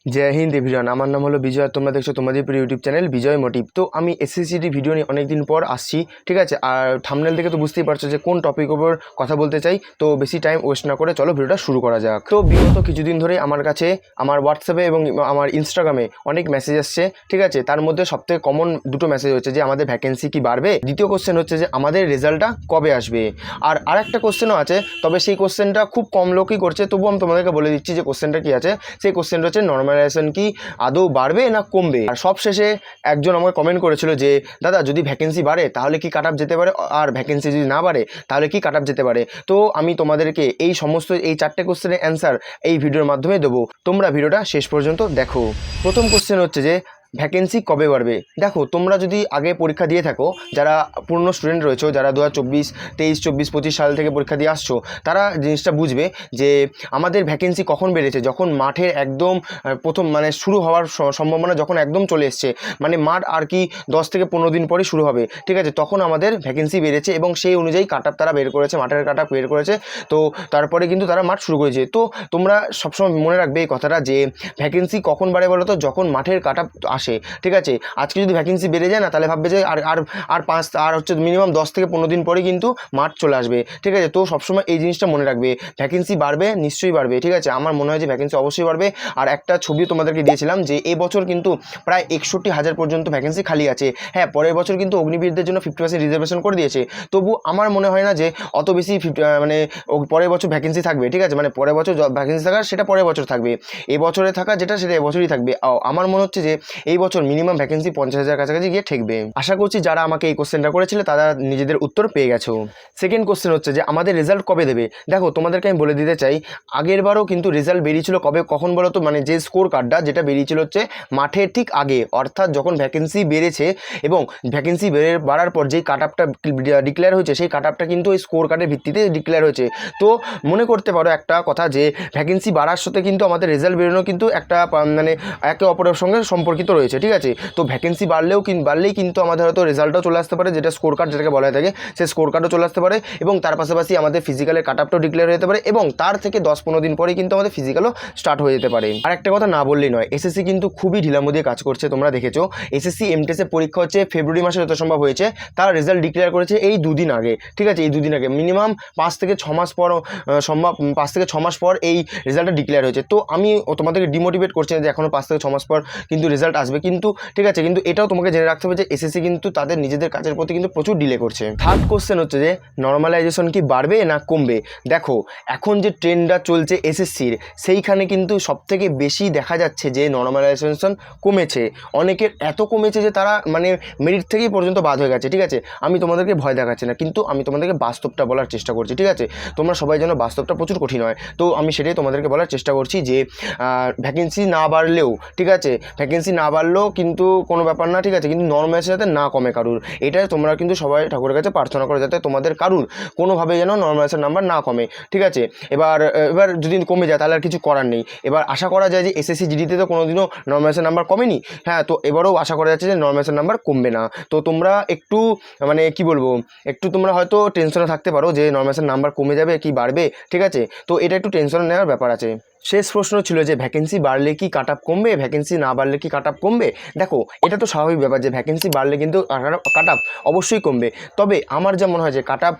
जय हिंद एवरीवन আমার নাম হলো বিজয়। তোমরা দেখছো তোমাদের প্রিয় ইউটিউব চ্যানেল বিজয় মোটিভ। তো আমি এসএসসিটি ভিডিও নিয়ে অনেক দিন পর আসছি, ঠিক আছে। আর থাম্বনেল থেকে তো বুঝতেই পারছো যে কোন টপিকের উপর কথা বলতে চাই। তো বেশি টাইম ওয়েস্ট না করে চলো ভিডিওটা শুরু করা যাক। তো বিগত কিছুদিন ধরেই আমার কাছে আমার হোয়াটসঅ্যাপে এবং আমার ইনস্টাগ্রামে অনেক মেসেজ আসছে, ঠিক আছে। তার মধ্যে সবথেকে কমন দুটো মেসেজ হচ্ছে যে আমাদের ভ্যাকেন্সি কি বাড়বে, দ্বিতীয় কোশ্চেন হচ্ছে যে আমাদের রেজাল্টটা কবে আসবে। আর আরেকটা কোশ্চেনও আছে, তবে সেই কোশ্চেনটা খুব কম লোকই করছে, তবুও আমি তোমাদেরকে বলে দিচ্ছি যে কোশ্চেনটা কি আছে। সেই কোশ্চেনটা হচ্ছে নর্মালাইজেশন কি আদৌ বাড়বে না কমবে। আর সব শেষে একজন আমাকে কমেন্ট করেছিল যে দাদা যদি ভ্যাকেন্সি বাড়ে তাহলে কি কাট আপ যেতে পারে, আর ভ্যাকেন্সি যদি না বাড়ে তাহলে কি কাট আপ যেতে পারে। তো আমি তোমাদেরকে এই সমস্ত এই চারটে কোশ্চেনের অ্যান্সার এই ভিডিওর মাধ্যমে দেবো, তোমরা ভিডিওটা শেষ পর্যন্ত দেখো। প্রথম কোশ্চেন হচ্ছে যে ভ্যাকেন্সি কবে বাড়বে। দেখো তোমরা যদি আগে পরীক্ষা দিয়ে থাকো, যারা পুরনো স্টুডেন্ট রয়েছে, যারা 2024, 23, 24, 25 সাল থেকে পরীক্ষা দিয়ে আসছো, তারা জিনিসটা বুঝবে যে আমাদের ভ্যাকেন্সি কখন বেড়েছে, যখন মাঠের একদম প্রথম মানে শুরু হওয়ার সম্ভাবনা যখন একদম চলে এসছে, মানে মাঠ আর কি 10 থেকে 15 দিন পরই শুরু হবে, ঠিক আছে, তখন আমাদের ভ্যাকেন্সি বেড়েছে এবং সেই অনুযায়ী কাট আপ তারা বের করেছে, মাঠের কাট আপ বের করেছে। তো তারপরে কিন্তু তারা মাঠ শুরু করেছে। তো তোমরা সবসময় মনে রাখবে এই কথাটা যে ভ্যাকেন্সি কখন বাড়ে বলো তো, যখন মাঠের কাট আপ আসে, ঠিক আছে। আজকে যদি ভ্যাকেন্সি বেড়ে যায় না, তাহলে ভাববে যে আর হচ্ছে মিনিমাম 10 থেকে 15 দিন পরে কিন্তু মাঠ চলে আসবে, ঠিক আছে। তো সবসময় এই জিনিসটা মনে রাখবে, ভ্যাকেন্সি বাড়বে, নিশ্চয়ই বাড়বে, ঠিক আছে। আমার মনে হয় যে ভ্যাকেন্সি অবশ্যই বাড়বে। আর একটা ছবিও তোমাদেরকে দিয়েছিলাম যে এবছর কিন্তু প্রায় 61,000 পর্যন্ত ভ্যাকেন্সি খালি আছে। হ্যাঁ, পরের বছর কিন্তু অগ্নিবীরদের জন্য 50% রিজার্ভেশন করে দিয়েছে, তবু আমার মনে হয় না যে অত বেশি মানে পরের বছর ভ্যাকেন্সি থাকবে, ঠিক আছে। মানে পরের বছর ভ্যাকেন্সি থাকার সেটা পরের বছর থাকবে, এবছরে থাকা যেটা সেটা এবছরই থাকবে। আমার মনে হচ্ছে যে এই বছর মিনিমাম ভ্যাকেন্সি 50,000 কাছাকাছি গিয়ে ঠেকবে। আশা করছি যারা আমাকে এই কোশ্চেনটা করেছিল তারা নিজেদের উত্তর পেয়ে গেছো। সেকেন্ড কোশ্চেন হচ্ছে যে আমাদের রেজাল্ট কবে দেবে। দেখো তোমাদেরকে আমি বলে দিতে চাই, আগের বারও কিন্তু রেজাল্ট বেরিয়েছিল কবে, কখন বলো তো, মানে যে স্কোর কার্ডটা যেটা বেরিয়েছিল হচ্ছে মাঠের ঠিক আগে, অর্থাৎ যখন ভ্যাকেন্সি বেড়েছে এবং ভ্যাকেন্সি বাড়ার পর যেই কাট আপটা ডিক্লেয়ার হয়েছে, সেই কাট আপটা কিন্তু ওই স্কোর কার্ডের ভিত্তিতে ডিক্লেয়ার হয়েছে। তো মনে করতে পারো একটা কথা যে ভ্যাকেন্সি বাড়ার সাথে কিন্তু আমাদের রেজাল্ট বেরোনো কিন্তু একটা মানে একে অপরের সঙ্গে সম্পর্কিত রয়েছে, ঠিক আছে। তো ভ্যাকেন্সি বাড়লেই কিন্তু আমাদের হয়তো রেজাল্টও চলে আসতে পারে, যেটা স্কোর কার্ড যেটাকে বলা হয়ে থাকে, সেই স্কোর কার্ডও চলে আসতে পারে, এবং তার পাশাপাশি আমাদের ফিজিক্যালের কাট আপটাও ডিক্লেয়ার হয়ে যেতে পারে, এবং তার থেকে 10-15 দিন পরেই কিন্তু আমাদের ফিজিক্যালও স্টার্ট হয়ে যেতে পারে। আর একটা কথা না বললেই নয়, এসএসসি কিন্তু খুবই ঢিলামো দিয়ে কাজ করছে, তোমরা দেখেছো। এসএসসি এমটিএসের পরীক্ষা হচ্ছে ফেব্রুয়ারি মাসে যত সম্ভব হয়েছে, তার রেজাল্ট ডিক্লেয়ার করেছে এই দুদিন আগে, ঠিক আছে। এই দুদিন আগে মিনিমাম 5 থেকে 6 মাস পর সম্ভব, 5 থেকে 6 মাস পর এই রেজাল্টটা ডিক্লেয়ার হয়েছে। তো আমি তোমাদেরকে ডিমোটিভেট করছি না যে এখনও 5 থেকে 6 মাস পর কিন্তু রেজাল্ট আসবে, কিন্তু ঠিক আছে। কিন্তু এটাও তোমাকে জেনে রাখতে হবে যে এসএসসি কিন্তু তাদের নিজেদের কাজের প্রতি কিন্তু প্রচুর ডিলে করছে। থার্ড কোশ্চেন হচ্ছে যে নর্মালাইজেশন কি বাড়বে না কমবে। দেখো এখন যে ট্রেন্ডটা চলছে এসএসসির, সেইখানে কিন্তু সবথেকে বেশি দেখা যাচ্ছে যে নর্মালাইজেশন কমেছে। অনেকের এত কমেছে যে তারা মানে মেরিট থেকেই পর্যন্ত বাদ হয়ে গেছে, ঠিক আছে। আমি তোমাদেরকে ভয় দেখাচ্ছি না, কিন্তু আমি তোমাদেরকে বাস্তবটা বলার চেষ্টা করছি, ঠিক আছে। তোমরা সবাই যেন বাস্তবটা প্রচুর কঠিন হয়, তো আমি সেটাই তোমাদেরকে বলার চেষ্টা করছি যে ভ্যাকেন্সি না বাড়লেও, ঠিক আছে, ভ্যাকেন্সি না বাড়লেও কিন্তু কোনো ব্যাপার না, ঠিক আছে, কিন্তু নর্মালাইজেশন যাতে না কমে কারুর, এটাই তোমরা কিন্তু সবাই ঠাকুরের কাছে প্রার্থনা করো, যাতে তোমাদের কারুর কোনোভাবে যেন নর্মালাইজেশন নাম্বার না কমে, ঠিক আছে। এবার যদি কমে যায় তাহলে আর কিছু করার নেই। এবার আশা করা যায় যে এসএসসি জিডিতে তো কোনোদিনও নর্মালাইজেশন নাম্বার কমেনি, হ্যাঁ, তো এবারেও আশা করা যাচ্ছে যে নর্মালাইজেশন নাম্বার কমবে না। তো তোমরা একটু মানে কি বলবো, একটু তোমরা হয়তো টেনশনে থাকতে পারো যে নর্মালাইজেশন নাম্বার কমে যাবে কি বাড়বে, ঠিক আছে। তো এটা একটু টেনশন নেওয়ার ব্যাপার আছে। শেষ প্রশ্ন ছিল যে ভ্যাকেন্সি বাড়লে কি কাট আপ কমবে, ভ্যাকেন্সি না বাড়লে কি কাট আপ কমবে। দেখো এটা তো স্বাভাবিক ব্যাপার যে ভ্যাকেন্সি বাড়লে কিন্তু কাট আপ অবশ্যই কমবে, তবে আমার যা মনে হয় যে কাট আপ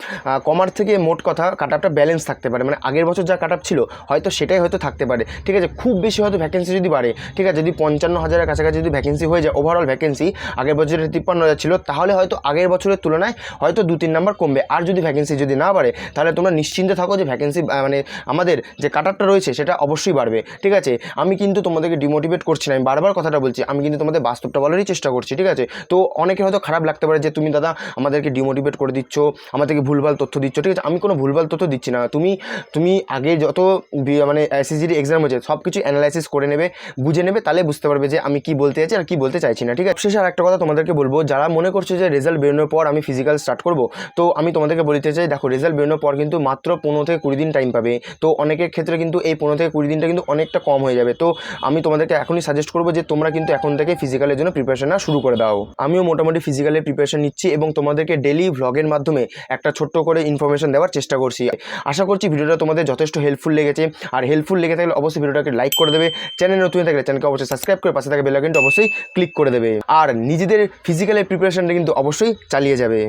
কমার থেকে মোট কথা কাট আপটা ব্যালেন্স থাকতে পারে, মানে আগের বছর যা কাট আপ ছিল হয়তো সেটাই হয়তো থাকতে পারে, ঠিক আছে। খুব বেশি হয়তো ভ্যাকেন্সি যদি বাড়ে, ঠিক আছে, যদি 55,000-এর কাছাকাছি যদি ভ্যাকেন্সি হয়ে যায়, ওভারঅল ভ্যাকেন্সি আগের বছরের 53,000 ছিল, তাহলে হয়তো আগের বছরের তুলনায় হয়তো 2-3 নাম্বার কমবে। আর যদি ভ্যাকেন্সি যদি না বাড়ে, তাহলে তোমরা নিশ্চিন্তে থাকো যে ভ্যাকেন্সি মানে আমাদের যে কাট আপটা রয়েছে সেটা অবশ্যই বাড়বে, ঠিক আছে। আমি কিন্তু তোমাদেরকে ডিমোটিভেট করছি না, আমি বারবার কথাটা বলছি, আমি কিন্তু তোমাদের বাস্তবটা বলারই চেষ্টা করছি, ঠিক আছে। তো অনেকে হয়তো খারাপ লাগতে পারে যে তুমি দাদা আমাদেরকে ডিমোটিভেট করে দিচ্ছ, আমাদেরকে ভুলভাল তথ্য দিচ্ছ, ঠিক আছে। আমি কোনো ভুলভাল তথ্য দিচ্ছি না, তুমি আগে যত মানে এসএসসির এক্সাম হয়েছে সব কিছু অ্যানালাইসিস করে নেবে, বুঝে নেবে, তাহলে বুঝতে পারবে যে আমি কি বলতে চাইছি আর কি বলতে চাইছি না, ঠিক আছে। শেষে আর একটা কথা তোমাদেরকে বলবো, যারা মনে করছো যে রেজাল্ট বেরোনোর পর আমি ফিজিক্যাল স্টার্ট করবো, তো আমি তোমাদেরকে বলতে চাই দেখো রেজাল্ট বেরোনোর পর কিন্তু মাত্র 15 থেকে 20 দিন টাইম পাবে। তো অনেকের ক্ষেত্রে কিন্তু এই 15 থেকে 20 20 দিনটা কিন্তু অনেকটা কম হয়ে যাবে। তো আমি তোমাদেরকে এখনই সাজেস্ট করবো যে তোমরা কিন্তু এখন থেকে ফিজিক্যালের জন্য প্রিপারেশন শুরু করে দাও। আমিও মোটামুটি ফিজিক্যালের প্রিপারেশন নিচ্ছি এবং তোমাদেরকে ডেলি ভ্লগের মাধ্যমে একটা ছোট্ট করে ইনফরমেশন দেওয়ার চেষ্টা করছি। আশা করছি ভিডিওটা তোমাদের যথেষ্ট হেল্পফুল লেগেছে, আর হেল্পফুল লেগে থাকলে অবশ্যই ভিডিওটাকে লাইক করে দেবে, চ্যানেল নতুন থাকলে চ্যানেলকে অবশ্যই সাবস্ক্রাইব করে পাশে থাকা বেল আইকনটা অবশ্যই ক্লিক করে দেবে, আর নিজেদের ফিজিক্যালের প্রিপারেশনটা কিন্তু অবশ্যই চালিয়ে যাবে।